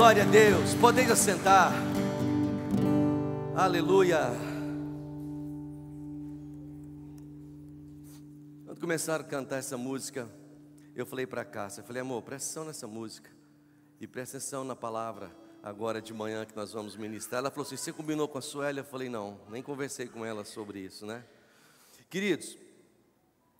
Glória a Deus, podeis assentar. Aleluia. Quando começaram a cantar essa música, eu falei para Cássia, eu falei: amor, presta atenção nessa música e presta atenção na palavra agora de manhã que nós vamos ministrar. Ela falou assim: você combinou com a Suélia? Eu falei: não, nem conversei com ela sobre isso, né? Queridos,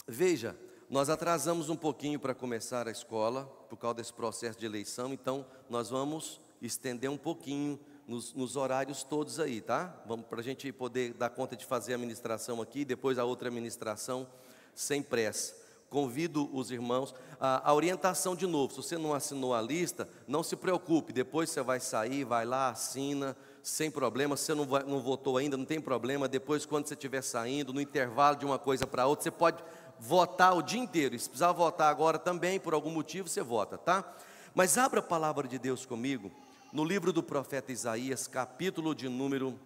veja, nós atrasamos um pouquinho para começar a escola, por causa desse processo de eleição, então nós vamos estender um pouquinho nos horários todos aí, tá? Vamos, para a gente poder dar conta de fazer a ministração aqui, depois a outra ministração, sem pressa. Convido os irmãos, a orientação de novo, se você não assinou a lista, não se preocupe, depois você vai sair, vai lá, assina, sem problema. Se você não votou ainda, não tem problema, depois quando você estiver saindo, no intervalo de uma coisa para outra, você pode votar o dia inteiro, e se precisar votar agora também, por algum motivo, você vota, tá? Mas abra a palavra de Deus comigo, no livro do profeta Isaías, capítulo de número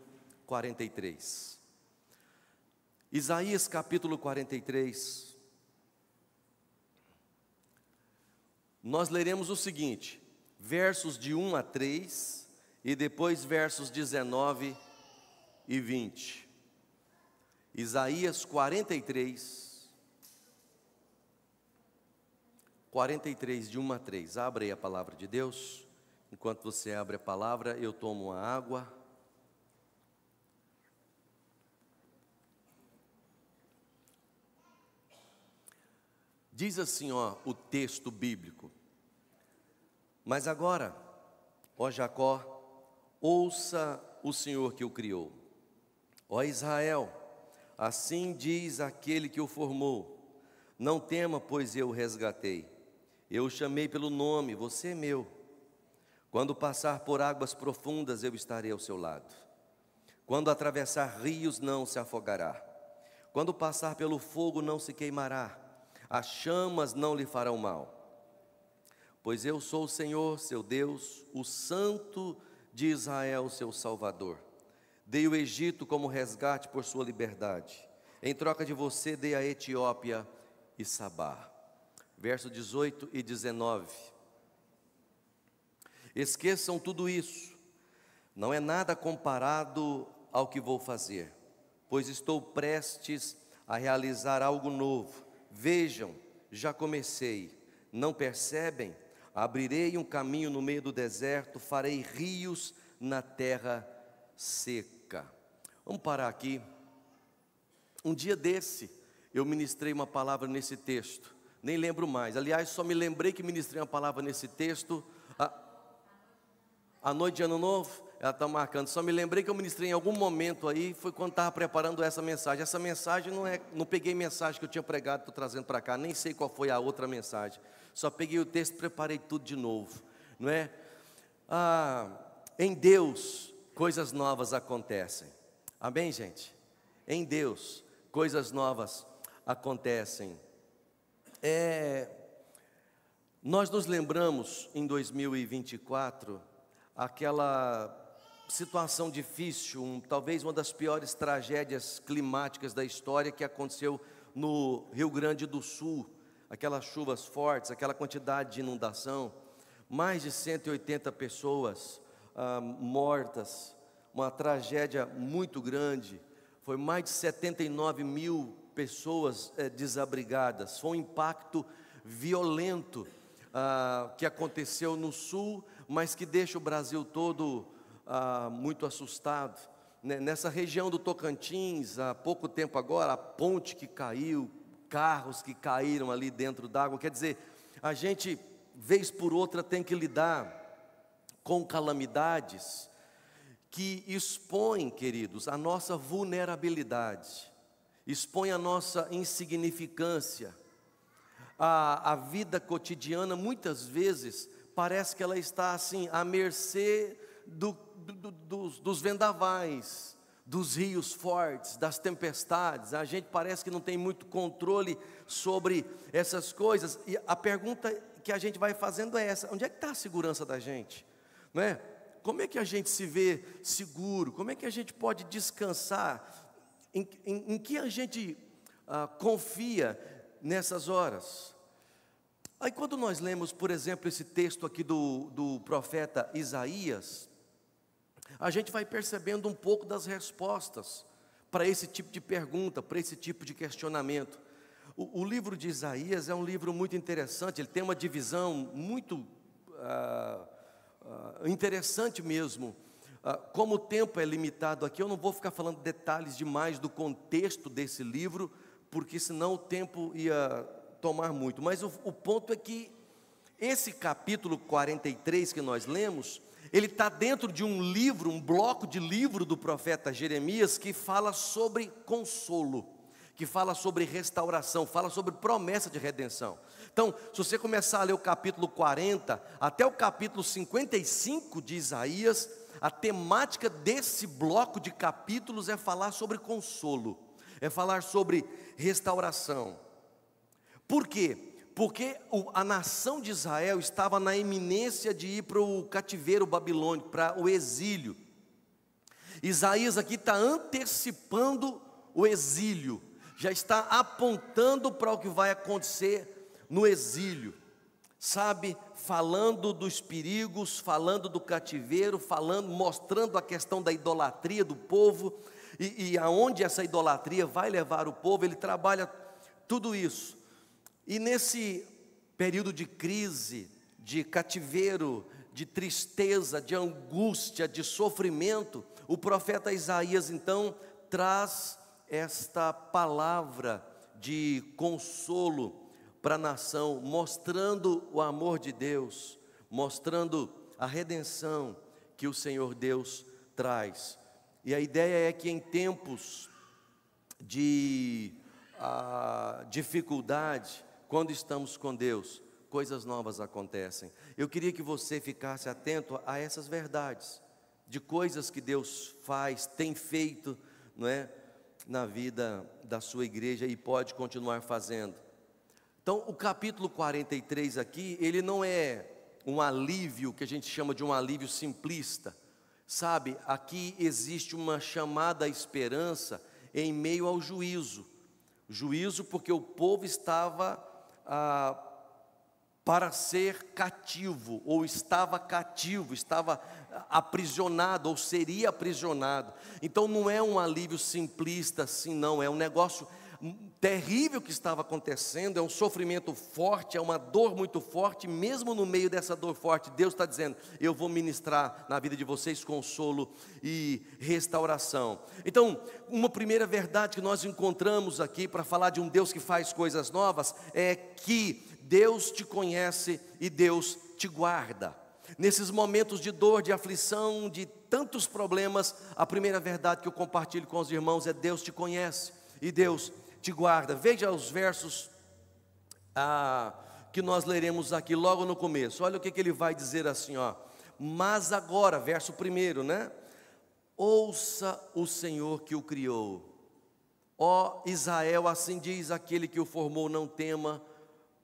43. Isaías capítulo 43. Nós leremos o seguinte, versos de 1 a 3, e depois versos 19 e 20. Isaías 43, de 1 a 3, abre aí a palavra de Deus. Enquanto você abre a palavra, eu tomo uma água. Diz assim, o texto bíblico: mas agora, ó Jacó, ouça o Senhor que o criou. Ó Israel, assim diz aquele que o formou: não tema, pois eu o resgatei. Eu o chamei pelo nome, você é meu. Quando passar por águas profundas, eu estarei ao seu lado. Quando atravessar rios, não se afogará. Quando passar pelo fogo, não se queimará. As chamas não lhe farão mal. Pois eu sou o Senhor, seu Deus, o Santo de Israel, seu Salvador. Dei o Egito como resgate por sua liberdade. Em troca de você, dei a Etiópia e Sabá. Verso 18 e 19. Esqueçam tudo isso, não é nada comparado ao que vou fazer, pois estou prestes a realizar algo novo. Vejam, já comecei, não percebem? Abrirei um caminho no meio do deserto, farei rios na terra seca. Vamos parar aqui. Um dia desse, eu ministrei uma palavra nesse texto, nem lembro mais. Aliás, só me lembrei que ministrei uma palavra nesse texto a noite de Ano Novo. Ela está marcando. Só me lembrei que eu ministrei em algum momento aí, foi quando estava preparando essa mensagem. Essa mensagem não peguei mensagem que eu tinha pregado, estou trazendo para cá, nem sei qual foi a outra mensagem. Só peguei o texto, preparei tudo de novo, não é? Em Deus, coisas novas acontecem. Amém, gente? Em Deus, coisas novas acontecem. Nós nos lembramos em 2024, aquela situação difícil, talvez uma das piores tragédias climáticas da história que aconteceu no Rio Grande do Sul, aquelas chuvas fortes, aquela quantidade de inundação, mais de 180 pessoas mortas, uma tragédia muito grande, foi mais de 79 mil pessoas desabrigadas, foi um impacto violento que aconteceu no Sul, mas que deixa o Brasil todo muito assustado. Nessa região do Tocantins, há pouco tempo agora, a ponte que caiu, carros que caíram ali dentro d'água, quer dizer, a gente, vez por outra, tem que lidar com calamidades que expõem, queridos, a nossa vulnerabilidade, expõem a nossa insignificância. A vida cotidiana, muitas vezes, parece que ela está assim, à mercê dos vendavais, dos rios fortes, das tempestades. A gente parece que não tem muito controle sobre essas coisas. E a pergunta que a gente vai fazendo é essa: onde é que está a segurança da gente? Não é? Como é que a gente se vê seguro? Como é que a gente pode descansar? Em que a gente confia nessas horas? Aí quando nós lemos, por exemplo, esse texto aqui do profeta Isaías, a gente vai percebendo um pouco das respostas para esse tipo de pergunta, para esse tipo de questionamento. O livro de Isaías é um livro muito interessante, ele tem uma divisão muito interessante mesmo. Como o tempo é limitado aqui, eu não vou ficar falando detalhes demais do contexto desse livro, porque senão o tempo ia tomar muito. Mas o ponto é que esse capítulo 43 que nós lemos, ele está dentro de um livro, um bloco de livro do profeta Jeremias, que fala sobre consolo, que fala sobre restauração, fala sobre promessa de redenção. Então, se você começar a ler o capítulo 40 até o capítulo 55 de Isaías, a temática desse bloco de capítulos é falar sobre consolo, é falar sobre restauração. Por quê? Porque a nação de Israel estava na iminência de ir para o cativeiro babilônico, para o exílio. Isaías aqui está antecipando o exílio, já está apontando para o que vai acontecer no exílio, sabe, falando dos perigos, falando do cativeiro, mostrando a questão da idolatria do povo, e aonde essa idolatria vai levar o povo, ele trabalha tudo isso. E nesse período de crise, de cativeiro, de tristeza, de angústia, de sofrimento, o profeta Isaías então traz esta palavra de consolo para a nação, mostrando o amor de Deus, mostrando a redenção que o Senhor Deus traz. E a ideia é que em tempos de dificuldade, quando estamos com Deus, coisas novas acontecem. Eu queria que você ficasse atento a essas verdades, de coisas que Deus faz, tem feito, não é, na vida da sua igreja e pode continuar fazendo. Então, o capítulo 43 aqui, ele não é um alívio que a gente chama de um alívio simplista, sabe? Aqui existe uma chamada à esperança em meio ao juízo. Juízo porque o povo estava para ser cativo, ou estava cativo, estava aprisionado, ou seria aprisionado. Então não é um alívio simplista assim, não, é um negócio terrível que estava acontecendo, é um sofrimento forte, é uma dor muito forte. Mesmo no meio dessa dor forte, Deus está dizendo: eu vou ministrar na vida de vocês consolo e restauração. Então, uma primeira verdade que nós encontramos aqui para falar de um Deus que faz coisas novas é que Deus te conhece e Deus te guarda. Nesses momentos de dor, de aflição, de tantos problemas, a primeira verdade que eu compartilho com os irmãos é: Deus te conhece e Deus te guarda. Veja os versos que nós leremos aqui logo no começo. Olha o que ele vai dizer assim, ó. Mas agora, verso 1, né? Ouça o Senhor que o criou. Ó Israel, assim diz aquele que o formou: não tema,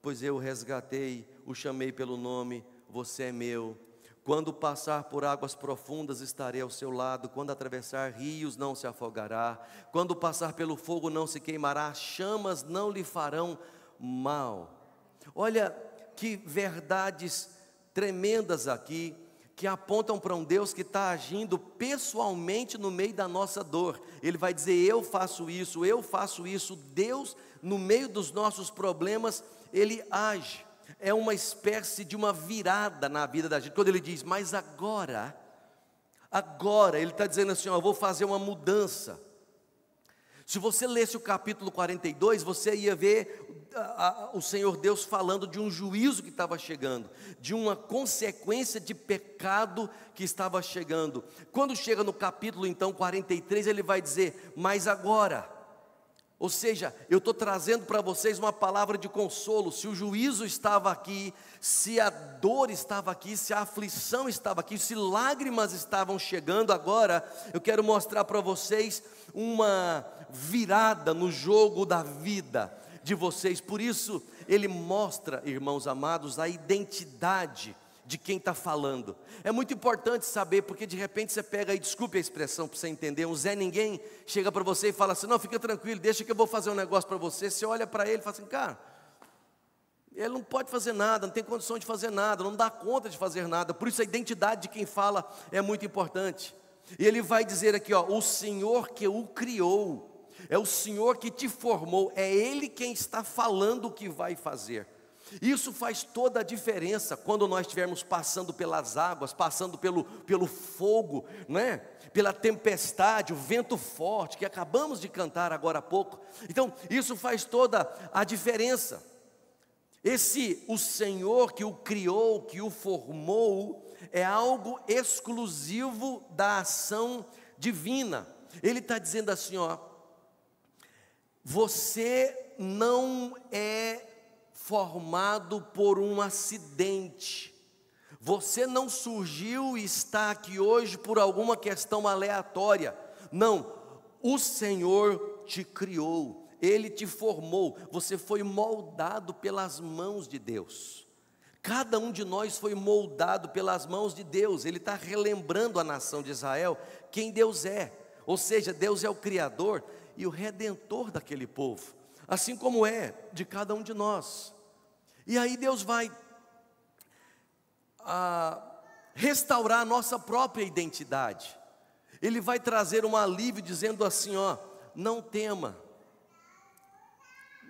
pois eu o resgatei, o chamei pelo nome, você é meu. Quando passar por águas profundas, estarei ao seu lado. Quando atravessar rios, não se afogará. Quando passar pelo fogo, não se queimará. Chamas não lhe farão mal. Olha que verdades tremendas aqui, que apontam para um Deus que está agindo pessoalmente no meio da nossa dor. Ele vai dizer: eu faço isso, eu faço isso. Deus, no meio dos nossos problemas, Ele age. É uma espécie de uma virada na vida da gente. Quando Ele diz: mas agora, Ele está dizendo assim: ó, eu vou fazer uma mudança. Se você lesse o capítulo 42, você ia ver o Senhor Deus falando de um juízo que estava chegando, de uma consequência de pecado que estava chegando. Quando chega no capítulo então 43, Ele vai dizer: mas agora. Ou seja, eu estou trazendo para vocês uma palavra de consolo. Se o juízo estava aqui, se a dor estava aqui, se a aflição estava aqui, se lágrimas estavam chegando agora, eu quero mostrar para vocês uma virada no jogo da vida de vocês. Por isso, ele mostra, irmãos amados, a identidade de quem está falando. É muito importante saber, porque de repente você pega aí, desculpe a expressão para você entender, um Zé Ninguém chega para você e fala assim: não, fica tranquilo, deixa que eu vou fazer um negócio para você. Você olha para ele e fala assim: cara, Ele não pode fazer nada, não tem condição de fazer nada, não dá conta de fazer nada. Por isso a identidade de quem fala é muito importante. E ele vai dizer aqui, ó, o Senhor que o criou, é o Senhor que te formou, é Ele quem está falando o que vai fazer. Isso faz toda a diferença quando nós estivermos passando pelas águas, passando pelo fogo, não é? Pela tempestade, o vento forte, que acabamos de cantar agora há pouco. Então, isso faz toda a diferença. O Senhor que o criou, que o formou, é algo exclusivo da ação divina. Ele está dizendo assim, ó, você não é formado por um acidente, você não surgiu e está aqui hoje por alguma questão aleatória, não, o Senhor te criou, Ele te formou, você foi moldado pelas mãos de Deus. Cada um de nós foi moldado pelas mãos de Deus. Ele está relembrando a nação de Israel quem Deus é, ou seja, Deus é o Criador e o Redentor daquele povo, assim como é de cada um de nós. E aí Deus vai restaurar a nossa própria identidade. Ele vai trazer um alívio dizendo assim, ó, não tema,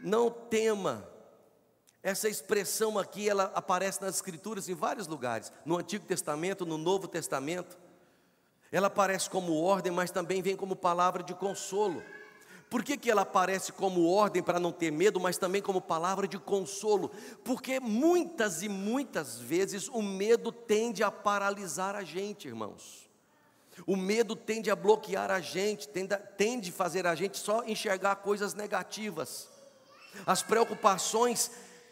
não tema. Essa expressão aqui, ela aparece nas Escrituras em vários lugares, no Antigo Testamento, no Novo Testamento. Ela aparece como ordem, mas também vem como palavra de consolo. Por que ela aparece como ordem para não ter medo, mas também como palavra de consolo? Porque muitas e muitas vezes o medo tende a paralisar a gente, irmãos. O medo tende a bloquear a gente, tende a fazer a gente só enxergar coisas negativas. As preocupações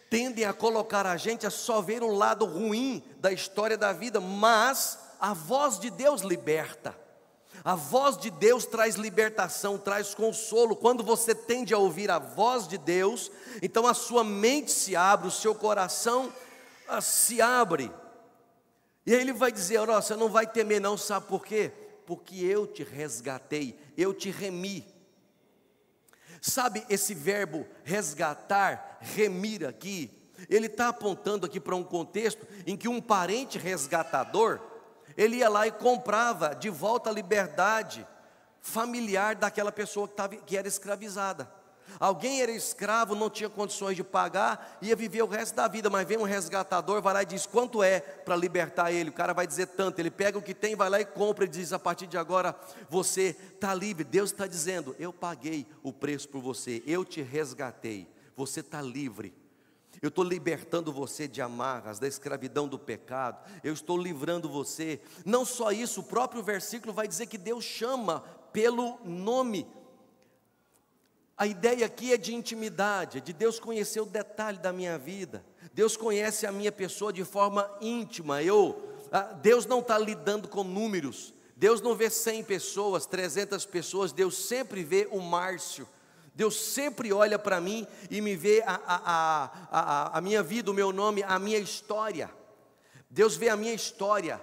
tendem a colocar a gente a só ver o lado ruim da história da vida, mas a voz de Deus liberta. A voz de Deus traz libertação, traz consolo. Quando você tende a ouvir a voz de Deus, então a sua mente se abre, o seu coração se abre. E aí ele vai dizer, ó, você não vai temer não, sabe por quê? Porque eu te resgatei, eu te remi. Sabe esse verbo resgatar, remir aqui? Ele está apontando aqui para um contexto em que um parente resgatador, ele ia lá e comprava de volta a liberdade familiar daquela pessoa que era escravizada. Alguém era escravo, não tinha condições de pagar, ia viver o resto da vida, mas vem um resgatador, vai lá e diz quanto é para libertar ele. O cara vai dizer tanto, ele pega o que tem, vai lá e compra e diz, a partir de agora você está livre. Deus está dizendo, eu paguei o preço por você, eu te resgatei, você está livre. Eu estou libertando você de amarras, da escravidão do pecado, eu estou livrando você. Não só isso, o próprio versículo vai dizer que Deus chama pelo nome. A ideia aqui é de intimidade, é de Deus conhecer o detalhe da minha vida. Deus conhece a minha pessoa de forma íntima. Deus não está lidando com números. Deus não vê 100 pessoas, 300 pessoas. Deus sempre vê o Márcio. Deus sempre olha para mim e me vê a minha vida, o meu nome, a minha história. Deus vê a minha história.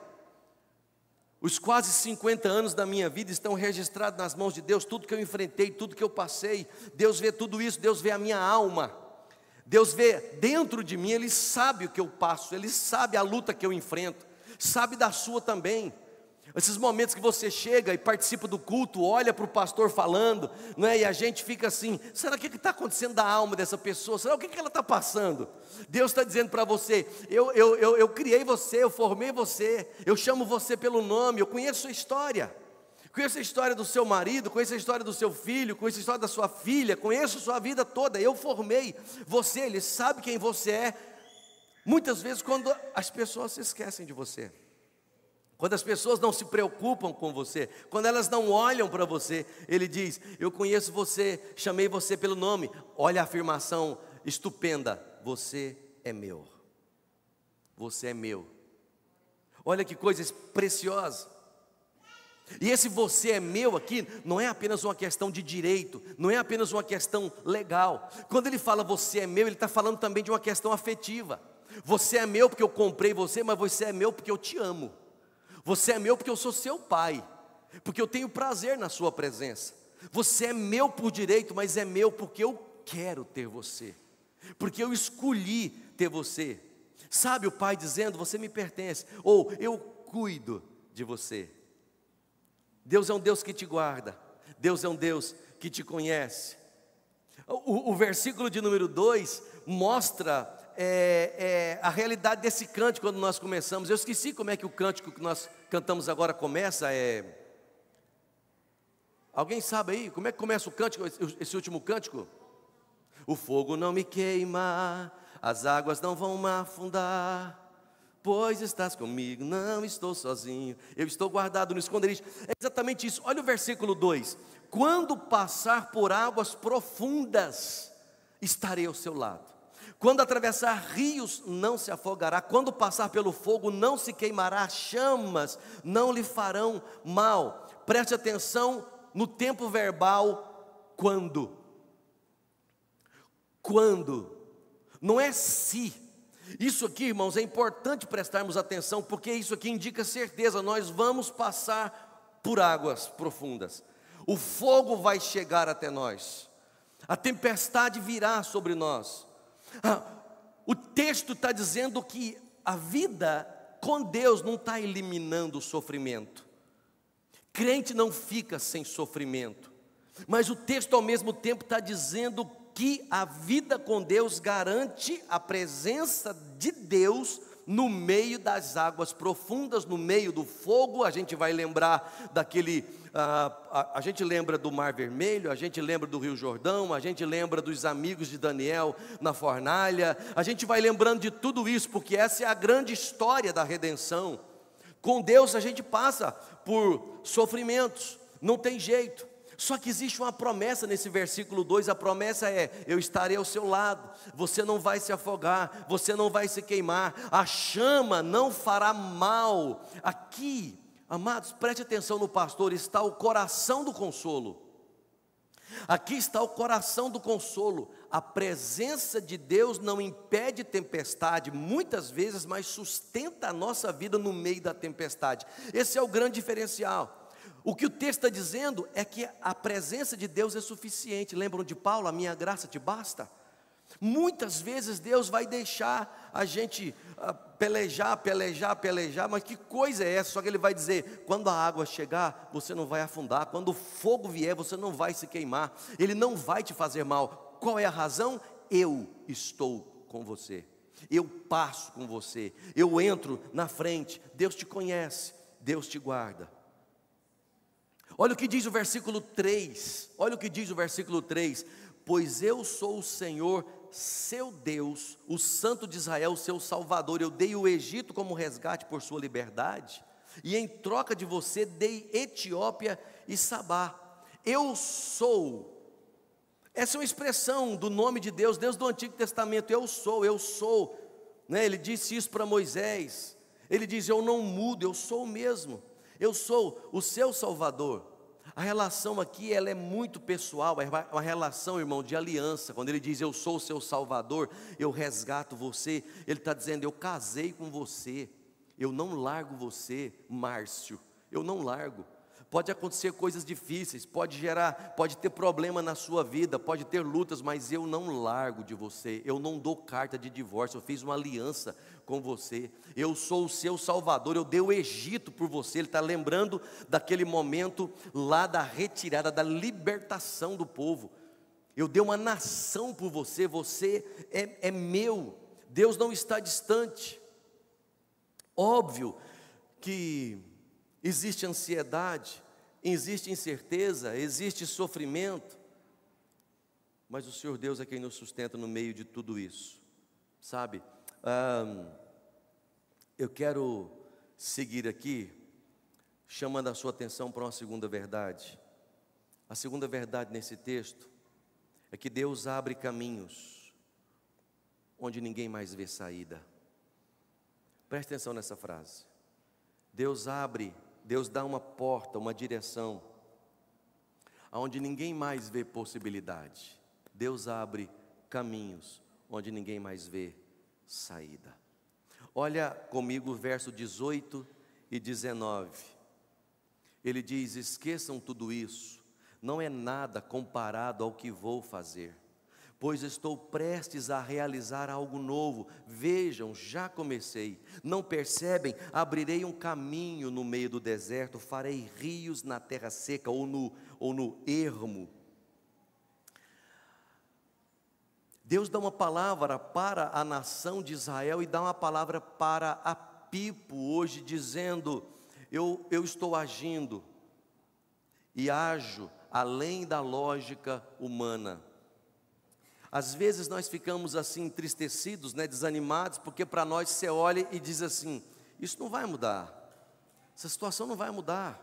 Os quase 50 anos da minha vida estão registrados nas mãos de Deus. Tudo que eu enfrentei, tudo que eu passei, Deus vê tudo isso. Deus vê a minha alma. Deus vê dentro de mim, Ele sabe o que eu passo, Ele sabe a luta que eu enfrento, sabe da sua também. Esses momentos que você chega e participa do culto, olha para o pastor falando, não é? E a gente fica assim, será que está acontecendo da alma dessa pessoa? Será o que ela está passando? Deus está dizendo para você, eu criei você, eu formei você, eu chamo você pelo nome, eu conheço a sua história. Conheço a história do seu marido, conheço a história do seu filho, conheço a história da sua filha, conheço a sua vida toda, eu formei você, Ele sabe quem você é. Muitas vezes quando as pessoas se esquecem de você, quando as pessoas não se preocupam com você, quando elas não olham para você, Ele diz, eu conheço você, chamei você pelo nome. Olha a afirmação estupenda, você é meu, você é meu. Olha que coisa preciosa. E esse você é meu aqui, não é apenas uma questão de direito, não é apenas uma questão legal. Quando Ele fala você é meu, Ele está falando também de uma questão afetiva. Você é meu porque eu comprei você, mas você é meu porque eu te amo. Você é meu porque eu sou seu pai, porque eu tenho prazer na sua presença. Você é meu por direito, mas é meu porque eu quero ter você. porque eu escolhi ter você. Sabe o pai dizendo, você me pertence, ou eu cuido de você. Deus é um Deus que te guarda, Deus é um Deus que te conhece. O versículo de número 2 mostra a realidade desse cântico quando nós começamos. Eu esqueci como é que o cântico que nós cantamos agora começa. Alguém sabe aí como é que começa o cântico, esse último cântico? O fogo não me queima, as águas não vão me afundar, pois estás comigo, não estou sozinho, eu estou guardado no esconderijo. É exatamente isso. Olha o versículo 2: quando passar por águas profundas, estarei ao seu lado. Quando atravessar rios, não se afogará. Quando passar pelo fogo, não se queimará. Chamas não lhe farão mal. Preste atenção no tempo verbal, quando. Quando, não é se. Isso aqui, irmãos, é importante prestarmos atenção, porque isso aqui indica certeza, nós vamos passar por águas profundas. O fogo vai chegar até nós, a tempestade virá sobre nós. O texto está dizendo que a vida com Deus não está eliminando o sofrimento. Crente não fica sem sofrimento, mas o texto ao mesmo tempo está dizendo que a vida com Deus garante a presença de Deus no meio das águas profundas, no meio do fogo. A gente vai lembrar a gente lembra do Mar Vermelho, a gente lembra do Rio Jordão, a gente lembra dos amigos de Daniel na fornalha, a gente vai lembrando de tudo isso, porque essa é a grande história da redenção. Com Deus a gente passa por sofrimentos, não tem jeito. Só que existe uma promessa nesse versículo 2, a promessa é: eu estarei ao seu lado, você não vai se afogar, você não vai se queimar, a chama não fará mal. Aqui, amados, preste atenção no pastor, está o coração do consolo. Aqui está o coração do consolo. A presença de Deus não impede tempestade, muitas vezes, mas sustenta a nossa vida no meio da tempestade. Esse é o grande diferencial. O que o texto está dizendo é que a presença de Deus é suficiente. Lembram de Paulo? A minha graça te basta. Muitas vezes Deus vai deixar a gente pelejar, mas que coisa é essa? Só que Ele vai dizer, quando a água chegar, você não vai afundar, quando o fogo vier, você não vai se queimar, Ele não vai te fazer mal. Qual é a razão? Eu estou com você, eu passo com você, eu entro na frente. Deus te conhece, Deus te guarda. Olha o que diz o versículo 3, olha o que diz o versículo 3: pois eu sou o Senhor, seu Deus, o Santo de Israel, seu Salvador. Eu dei o Egito como resgate por sua liberdade, e em troca de você dei Etiópia e Sabá. Eu sou, essa é uma expressão do nome de Deus, Deus do Antigo Testamento. Eu sou, né? Ele disse isso para Moisés, ele diz: eu não mudo, eu sou o mesmo. Eu sou o seu Salvador. A relação aqui, ela é muito pessoal, é uma relação, irmão, de aliança. Quando ele diz, eu sou o seu Salvador, eu resgato você, ele está dizendo, eu casei com você, eu não largo você, Márcio, eu não largo. Pode acontecer coisas difíceis, pode ter problema na sua vida, pode ter lutas, mas eu não largo de você, eu não dou carta de divórcio, eu fiz uma aliança com você, eu sou o seu Salvador, eu dei o Egito por você. Ele está lembrando daquele momento lá da retirada, da libertação do povo. Eu dei uma nação por você, você é meu. Deus não está distante. Óbvio que existe ansiedade, existe incerteza, existe sofrimento, mas o Senhor Deus é quem nos sustenta no meio de tudo isso, sabe? Eu quero seguir aqui, chamando a sua atenção para uma segunda verdade. A segunda verdade nesse texto é que Deus abre caminhos onde ninguém mais vê saída. Preste atenção nessa frase. Deus dá uma porta, uma direção, aonde ninguém mais vê possibilidade. Deus abre caminhos onde ninguém mais vê saída. Olha comigo o verso 18 e 19. Ele diz: esqueçam tudo isso, não é nada comparado ao que vou fazer, pois estou prestes a realizar algo novo. Vejam, já comecei. Não percebem? Abrirei um caminho no meio do deserto, farei rios na terra seca ou no ermo. Deus dá uma palavra para a nação de Israel e dá uma palavra para a Pipo hoje, dizendo: eu estou agindo e ajo além da lógica humana. Às vezes nós ficamos assim entristecidos, desanimados, porque para nós você olha e diz assim: isso não vai mudar, essa situação não vai mudar.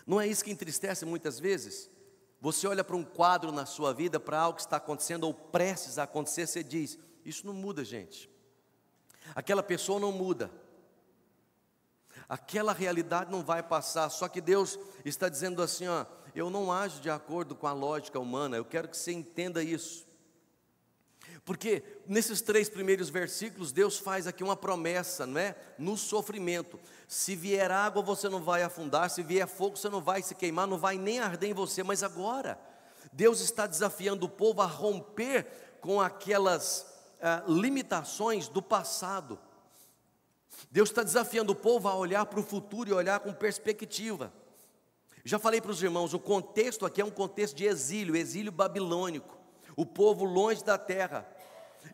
Não é isso que entristece muitas vezes? Você olha para um quadro na sua vida, para algo que está acontecendo ou prestes a acontecer, você diz: isso não muda, gente. Aquela pessoa não muda. Aquela realidade não vai passar. Só que Deus está dizendo assim, eu não ajo de acordo com a lógica humana. Eu quero que você entenda isso. Porque nesses 3 primeiros versículos, Deus faz aqui uma promessa, não é? No sofrimento: se vier água você não vai afundar, se vier fogo você não vai se queimar, não vai nem arder em você. Mas agora, Deus está desafiando o povo a romper com aquelas limitações do passado. Deus está desafiando o povo a olhar para o futuro e olhar com perspectiva. Já falei para os irmãos, o contexto aqui é um contexto de exílio babilônico. O povo longe da terra,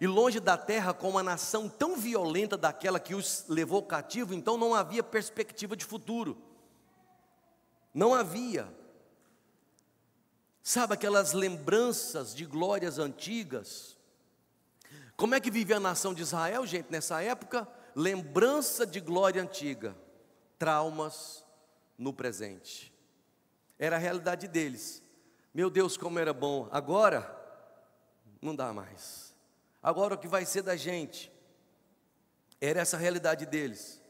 e longe da terra com uma nação tão violenta daquela que os levou cativo, então não havia perspectiva de futuro, não havia. Sabe aquelas lembranças de glórias antigas? Como é que vivia a nação de Israel, gente, nessa época? Lembrança de glória antiga, traumas no presente, era a realidade deles. Meu Deus, como era bom, agora não dá mais. Agora o que vai ser da gente? Era essa a realidade deles.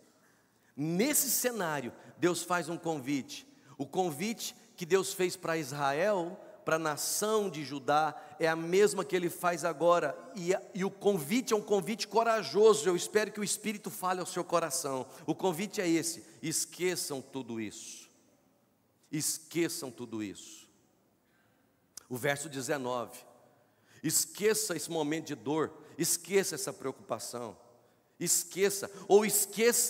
Nesse cenário, Deus faz um convite. O convite que Deus fez para Israel, para a nação de Judá, é a mesma que Ele faz agora. E o convite é um convite corajoso. Eu espero que o Espírito fale ao seu coração. O convite é esse: esqueçam tudo isso. Esqueçam tudo isso. O verso 19: esqueça esse momento de dor, esqueça essa preocupação, esqueça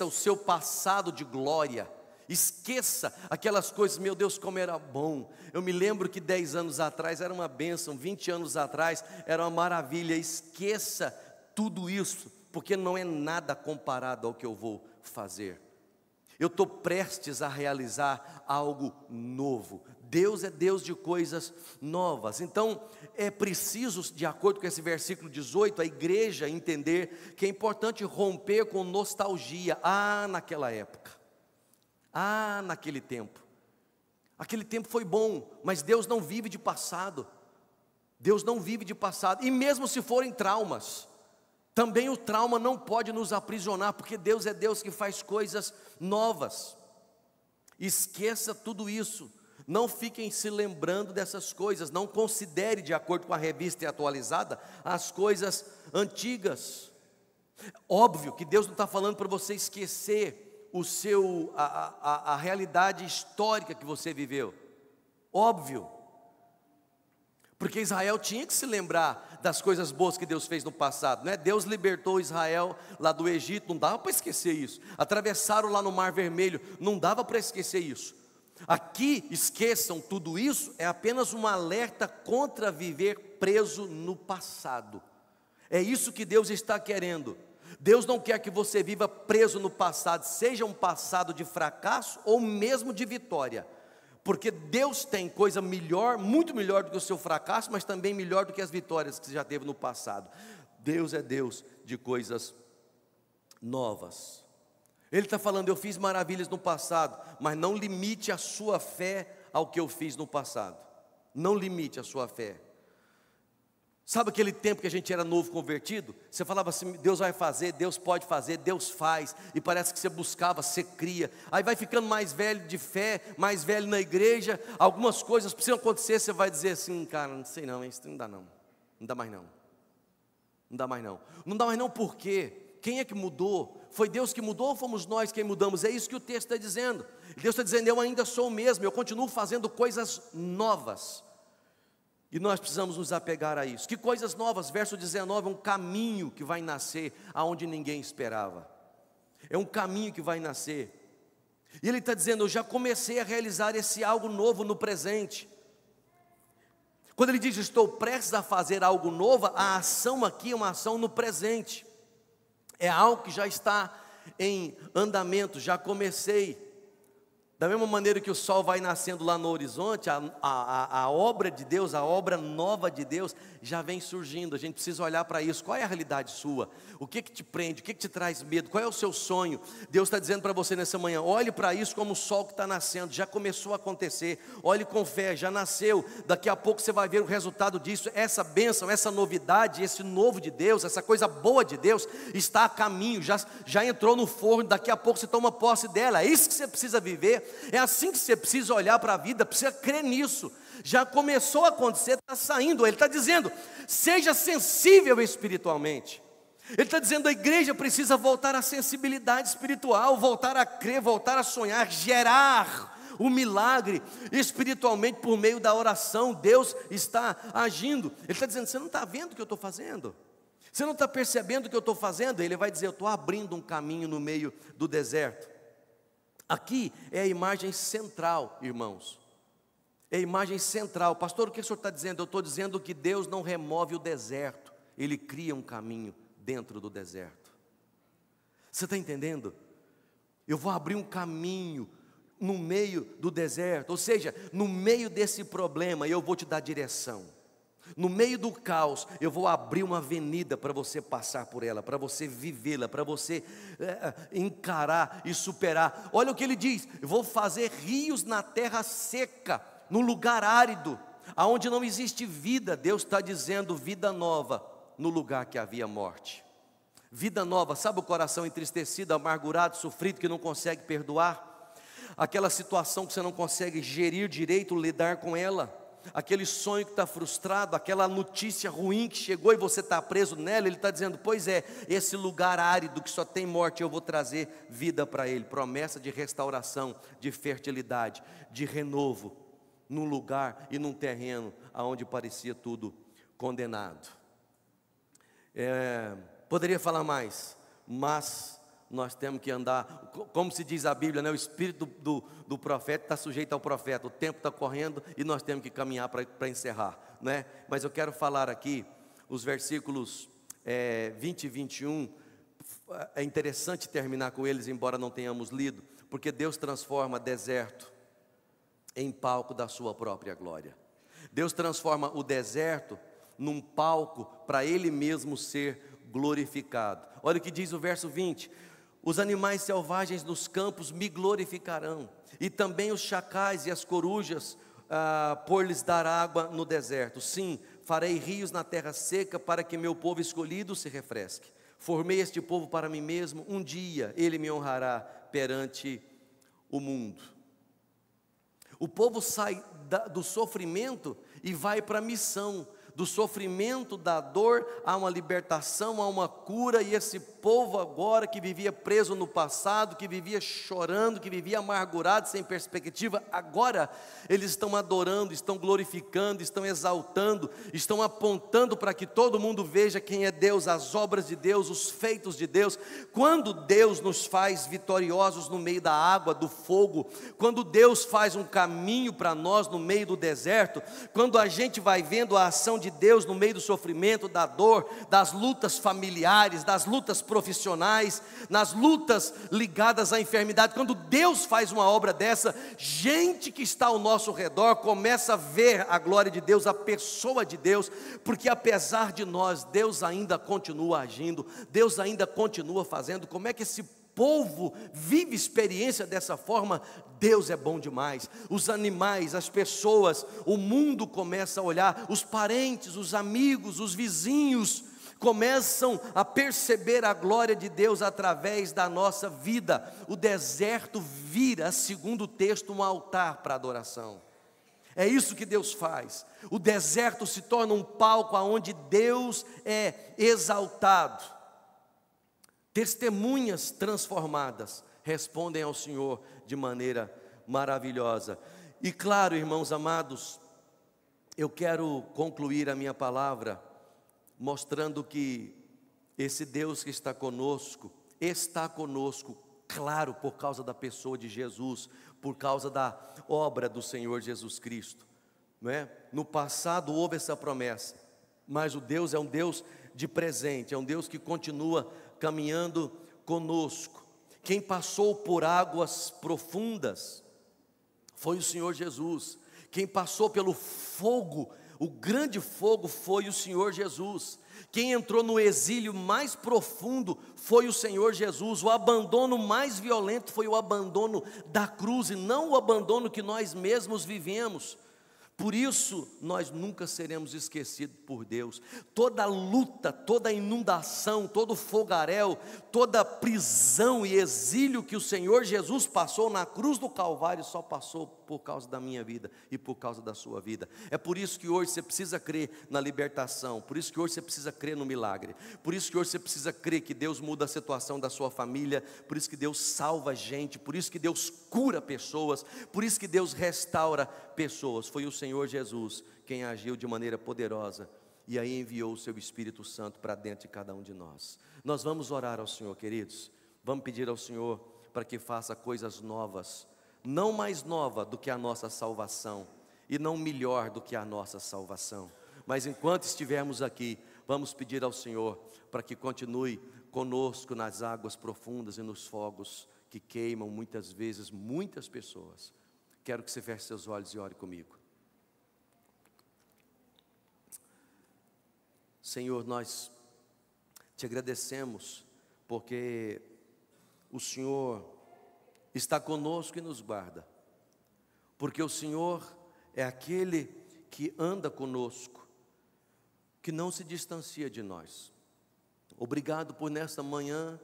o seu passado de glória, esqueça aquelas coisas. Meu Deus, como era bom. Eu me lembro que 10 anos atrás era uma bênção, 20 anos atrás era uma maravilha. Esqueça tudo isso, porque não é nada comparado ao que eu vou fazer. Eu estou prestes a realizar algo novo. Deus é Deus de coisas novas. Então, é preciso, de acordo com esse versículo 18, a igreja entender que é importante romper com nostalgia. Naquela época. Naquele tempo. Aquele tempo foi bom, mas Deus não vive de passado. Deus não vive de passado. E mesmo se forem traumas, também o trauma não pode nos aprisionar, porque Deus é Deus que faz coisas novas. Esqueça tudo isso. Não fiquem se lembrando dessas coisas. Não considere, de acordo com a revista atualizada, as coisas antigas. Óbvio que Deus não está falando para você esquecer a realidade histórica que você viveu. Óbvio. Porque Israel tinha que se lembrar das coisas boas que Deus fez no passado, né? Deus libertou Israel lá do Egito, não dava para esquecer isso. Atravessaram lá no Mar Vermelho, não dava para esquecer isso. Aqui, esqueçam tudo isso, é apenas um alerta contra viver preso no passado. É isso que Deus está querendo. Deus não quer que você viva preso no passado, seja um passado de fracasso ou mesmo de vitória. Porque Deus tem coisa melhor, muito melhor do que o seu fracasso, mas também melhor do que as vitórias que você já teve no passado. Deus é Deus de coisas novas. Ele está falando: eu fiz maravilhas no passado, mas não limite a sua fé ao que eu fiz no passado. Não limite a sua fé. Sabe aquele tempo que a gente era novo convertido? Você falava assim: Deus vai fazer, Deus pode fazer, Deus faz. E parece que você buscava, você cria. Aí vai ficando mais velho de fé, mais velho na igreja. Algumas coisas precisam acontecer, você vai dizer assim: cara, não sei não, isso não dá não. Não dá mais não. Não dá mais não. Não dá mais não por quê? Quem é que mudou? Foi Deus que mudou ou fomos nós quem mudamos? É isso que o texto está dizendo. Deus está dizendo: eu ainda sou o mesmo, eu continuo fazendo coisas novas. E nós precisamos nos apegar a isso. Que coisas novas, verso 19, um caminho que vai nascer aonde ninguém esperava. É um caminho que vai nascer. E ele está dizendo, eu já comecei a realizar esse algo novo no presente. Quando ele diz, estou prestes a fazer algo novo, a ação aqui é uma ação no presente. É algo que já está em andamento, já comecei. Da mesma maneira que o sol vai nascendo lá no horizonte, a obra de Deus, a obra nova de Deus já vem surgindo. A gente precisa olhar para isso. Qual é a realidade sua? O que te prende? O que te traz medo? Qual é o seu sonho? Deus está dizendo para você nessa manhã, olhe para isso como o sol que está nascendo, já começou a acontecer. Olhe com fé, já nasceu. Daqui a pouco você vai ver o resultado disso. Essa bênção, essa novidade, esse novo de Deus, essa coisa boa de Deus está a caminho, já entrou no forno. Daqui a pouco você toma posse dela. É isso que você precisa viver. É assim que você precisa olhar para a vida, precisa crer nisso. Já começou a acontecer, está saindo. Ele está dizendo, seja sensível espiritualmente. Ele está dizendo, a igreja precisa voltar à sensibilidade espiritual, voltar a crer, voltar a sonhar, gerar o milagre espiritualmente por meio da oração. Deus está agindo. Ele está dizendo, você não está vendo o que eu estou fazendo? Você não está percebendo o que eu estou fazendo? Ele vai dizer, eu estou abrindo um caminho no meio do deserto. Aqui é a imagem central, irmãos. É a imagem central. Pastor, o que o senhor está dizendo? Eu estou dizendo que Deus não remove o deserto. Ele cria um caminho dentro do deserto. Você está entendendo? Eu vou abrir um caminho no meio do deserto. Ou seja, no meio desse problema eu vou te dar direção. No meio do caos, eu vou abrir uma avenida para você passar por ela, para você vivê-la, para você encarar e superar. Olha o que ele diz, eu vou fazer rios na terra seca, no lugar árido, aonde não existe vida. Deus está dizendo vida nova, no lugar que havia morte. Vida nova, sabe o coração entristecido, amargurado, sofrido, que não consegue perdoar? Aquela situação que você não consegue gerir direito, lidar com ela. Aquele sonho que está frustrado, aquela notícia ruim que chegou e você está preso nela. Ele está dizendo, pois é, esse lugar árido que só tem morte, eu vou trazer vida para ele. Promessa de restauração, de fertilidade, de renovo, num lugar e num terreno onde parecia tudo condenado. Poderia falar mais, mas nós temos que andar, como se diz a Bíblia, né? O espírito do profeta está sujeito ao profeta. O tempo está correndo e nós temos que caminhar para encerrar, né? Mas eu quero falar aqui, os versículos 20 e 21, é interessante terminar com eles, embora não tenhamos lido, porque Deus transforma deserto em palco da sua própria glória. Deus transforma o deserto num palco para Ele mesmo ser glorificado. Olha o que diz o verso 20, os animais selvagens nos campos me glorificarão, e também os chacais e as corujas, por lhes dar água no deserto. Sim, farei rios na terra seca, para que meu povo escolhido se refresque. Formei este povo para mim mesmo, um dia ele me honrará perante o mundo. O povo sai do sofrimento e vai para a missão. Do sofrimento, da dor, há uma libertação, há uma cura. E esse povo agora que vivia preso no passado, que vivia chorando, que vivia amargurado, sem perspectiva, agora eles estão adorando, estão glorificando, estão exaltando, estão apontando para que todo mundo veja quem é Deus, as obras de Deus, os feitos de Deus. Quando Deus nos faz vitoriosos no meio da água, do fogo, quando Deus faz um caminho para nós no meio do deserto, quando a gente vai vendo a ação de Deus no meio do sofrimento, da dor, das lutas familiares, das lutas profissionais, nas lutas ligadas à enfermidade, quando Deus faz uma obra dessa, gente que está ao nosso redor começa a ver a glória de Deus, a pessoa de Deus, porque apesar de nós, Deus ainda continua agindo, Deus ainda continua fazendo. Como é que esse povo vive experiência dessa forma? Deus é bom demais. Os animais, as pessoas, o mundo começa a olhar, os parentes, os amigos, os vizinhos começam a perceber a glória de Deus através da nossa vida. O deserto vira, segundo o texto, um altar para adoração. É isso que Deus faz. O deserto se torna um palco onde Deus é exaltado. Testemunhas transformadas respondem ao Senhor de maneira maravilhosa. E claro, irmãos amados, eu quero concluir a minha palavra mostrando que esse Deus que está conosco, claro, por causa da pessoa de Jesus, por causa da obra do Senhor Jesus Cristo, não é? No passado houve essa promessa, mas o Deus é um Deus de presente, é um Deus que continua caminhando conosco. Quem passou por águas profundas foi o Senhor Jesus. Quem passou pelo fogo, o grande fogo, foi o Senhor Jesus. Quem entrou no exílio mais profundo foi o Senhor Jesus. O abandono mais violento foi o abandono da cruz, e não o abandono que nós mesmos vivemos. Por isso, nós nunca seremos esquecidos por Deus. Toda luta, toda inundação, todo fogaréu, toda prisão e exílio que o Senhor Jesus passou na cruz do Calvário, só passou por causa da minha vida e por causa da sua vida. É por isso que hoje você precisa crer na libertação, por isso que hoje você precisa crer no milagre, por isso que hoje você precisa crer que Deus muda a situação da sua família, por isso que Deus salva gente, por isso que Deus cura pessoas, por isso que Deus restaura pessoas. Foi o Senhor Jesus quem agiu de maneira poderosa e aí enviou o seu Espírito Santo para dentro de cada um de nós. Nós vamos orar ao Senhor, queridos, vamos pedir ao Senhor para que faça coisas novas, não mais nova do que a nossa salvação e não melhor do que a nossa salvação, mas enquanto estivermos aqui, vamos pedir ao Senhor para que continue conosco nas águas profundas e nos fogos que queimam muitas vezes muitas pessoas. Quero que você feche seus olhos e ore comigo. Senhor, nós te agradecemos porque o Senhor está conosco e nos guarda, porque o Senhor é aquele que anda conosco, que não se distancia de nós. Obrigado por nesta manhã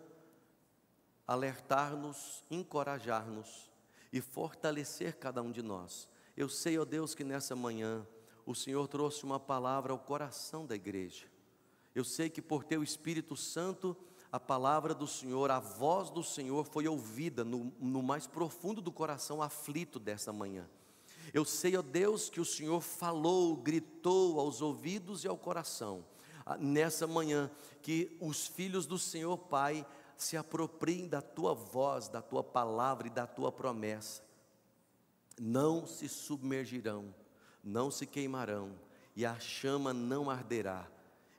alertar-nos, encorajar-nos e fortalecer cada um de nós. Eu sei, ó Deus, que nessa manhã o Senhor trouxe uma palavra ao coração da igreja. Eu sei que por teu Espírito Santo, a palavra do Senhor, a voz do Senhor foi ouvida no mais profundo do coração aflito dessa manhã. Eu sei, ó Deus, que o Senhor falou, gritou aos ouvidos e ao coração, nessa manhã, que os filhos do Senhor Pai se apropriem da tua voz, da tua palavra e da tua promessa. Não se submergirão, não se queimarão, e a chama não arderá,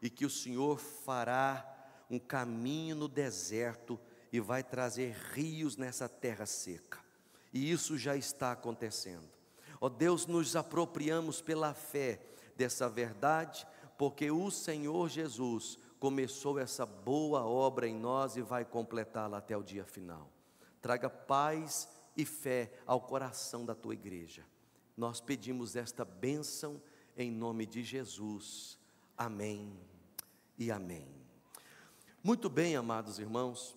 e que o Senhor fará um caminho no deserto e vai trazer rios nessa terra seca, e isso já está acontecendo. Ó Deus, nos apropriamos pela fé dessa verdade, porque o Senhor Jesus começou essa boa obra em nós e vai completá-la até o dia final. Traga paz e fé ao coração da tua igreja. Nós pedimos esta bênção em nome de Jesus. Amém e amém. Muito bem, amados irmãos,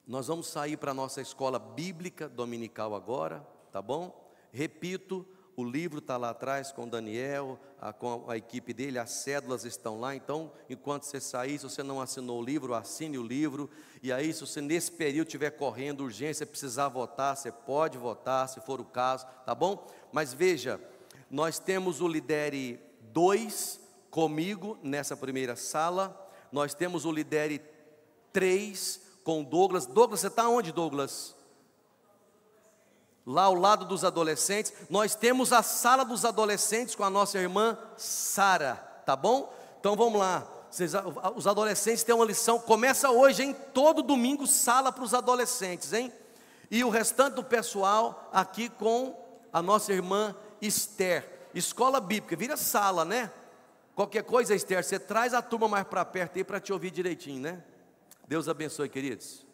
nós vamos sair para a nossa escola bíblica dominical agora, tá bom? Repito, o livro está lá atrás com o Daniel, com a equipe dele, as cédulas estão lá. Então, enquanto você sair, se você não assinou o livro, assine o livro. E aí, se você nesse período estiver correndo urgência, precisar votar, você pode votar, se for o caso, tá bom? Mas veja, nós temos o Lidere 2 comigo nessa primeira sala. Nós temos o Lidere 3 com o Douglas. Douglas, você está onde, Douglas? Lá ao lado dos adolescentes. Nós temos a sala dos adolescentes com a nossa irmã Sara, tá bom? Então vamos lá, os adolescentes têm uma lição, começa hoje, hein? Todo domingo sala para os adolescentes, hein? E o restante do pessoal aqui com a nossa irmã Esther, escola bíblica, vira sala, né? Qualquer coisa, Esther, você traz a turma mais para perto aí para te ouvir direitinho, né? Deus abençoe, queridos.